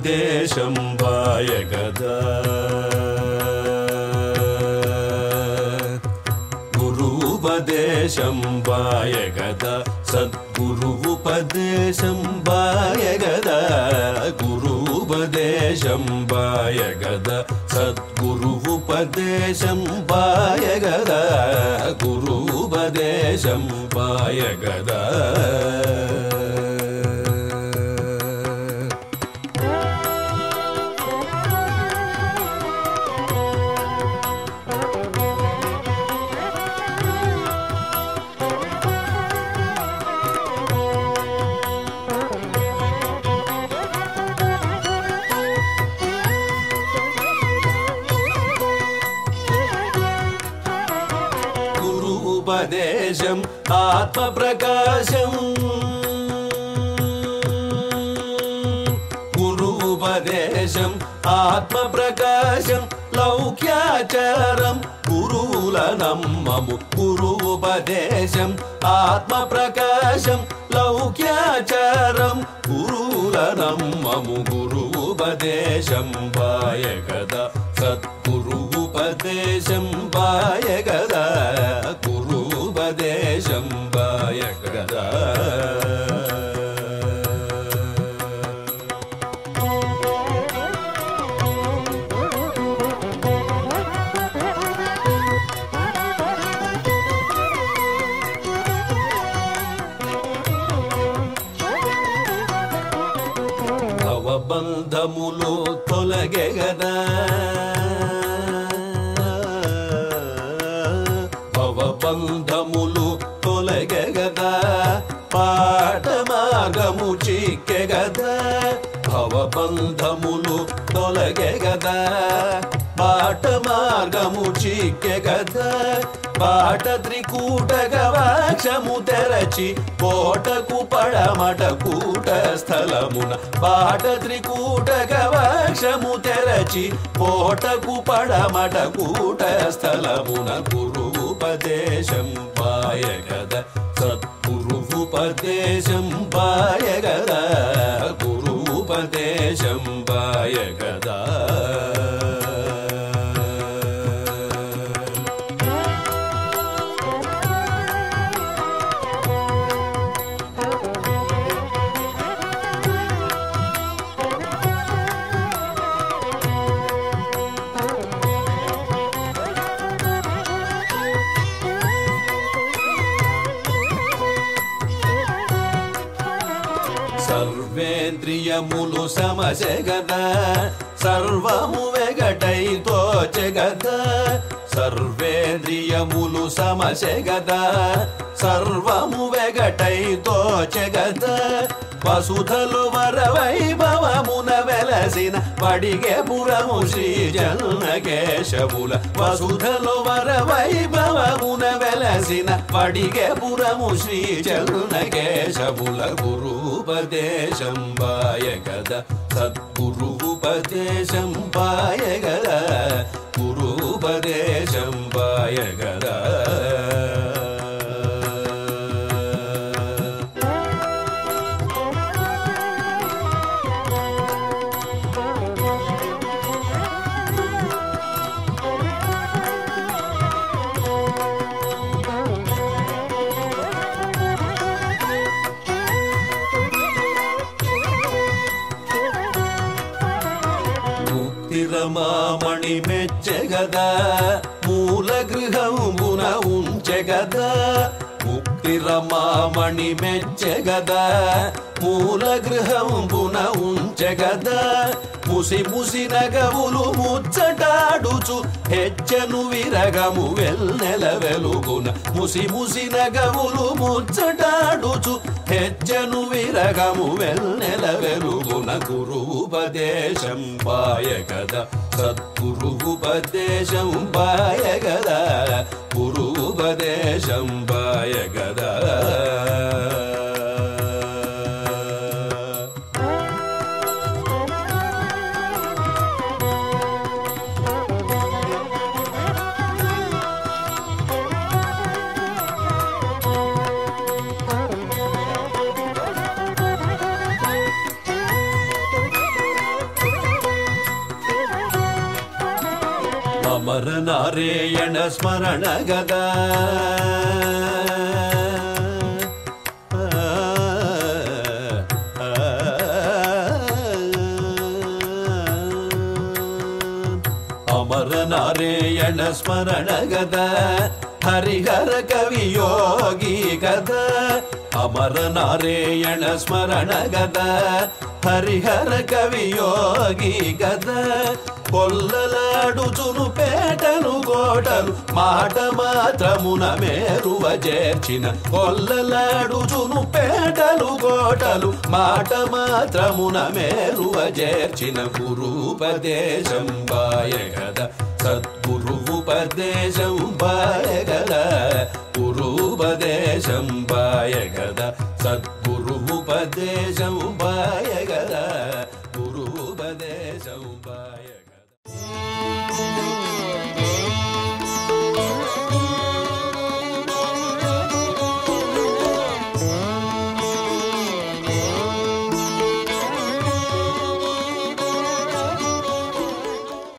గురుపదేశం వాయగదా గురుపదేశం వాయగదా సద్గురుపదేశం వాయగదా గురుపదేశం వాయగదా సద్గురుపదేశం వాయగదా గురుపదేశం వాయగదా గురుపదేశం ఆత్మప్రకాశం గురుపదేశం ఆత్మప్రకాశం లౌక్యాచారం గురువుల నమ్మము గురుపదేశం ఆత్మప్రకాశం లౌక్యాచారం గురువుల నమ్మము గురుపదేశం వాయగదా సద్గురుపదేశం వాయగదా గురుపదేశం వాయగదా భవబంధములు తొలగే గదా భవబంధములు తొలగే గదా పాట మార్గము చిక్కె గదా భవబంధములు తొలగే గదా పాట మార్గము చిక్కె గదా పాట త్రికూట గవాక్షము తెరచి కోటకు పడమట కూట స్థలమున పాట త్రికూట గవాక్షము తెరచి కోటకు పడమట కూట స్థలమున గురుపదేశం వాయగదా సద్గురుపదేశం వాయగదా గురుపదేశం వాయగదా సర్వేంద్రియములు సమసెగదా సర్వము వెగటై తోచెగదా సర్వేంద్రియములు సమసెగదా సర్వము వెగటై తోచెగదా వసుధలు వరవైభవమున వెలసిన పడిగే పురము శ్రీ జనకేశవుల వసుధలు వరవైభవమున వెలసిన పడిగే పురము శ్రీ జనకేశవుల గురుపదేశం వాయగదా సద్గురుపదేశం వాయగదా గురుపదేశం వాయగదా రమామణి మెచ్చెగదా మూల గృహమున ఉంచెగదా ముక్తి రమామణి మెచ్చెగదా మూల గృహమున ఉంచెగదా ముసి ముసి నగవులు ముచ్చటాడుచు హెచ్చను విరగము వెన్నెల వెలుగున ముసి ముసి నగవులు ముచ్చటాడుచు హెచ్చను విరగము వెన్నెల వెలుగున గురుపదేశం వాయగదా సద్గురుపదేశం వాయగదా గురుపదేశం వాయగదా అమరనారాయణ స్మరణ గదా అమరనారాయణ స్మరణ గదా హరిహర కవి యోగి గదా అమరనారాయణ స్మరణ గదా హరిహర కవి యోగి గదా కొల్లలాడుచును పేటలు కోటలు మాట మాత్రమున మేరువ చేర్చిన కొల్లలాడుచును పేటలు కోటలు మాట మాత్రమున మేరువ చేర్చిన గురుపదేశం బాయగదా సద్గురుపదేశం బాయగదా గురుపదేశం బాయగదా సద్గురుపదేశం బాయగదా గురుపదేశం బాయగదా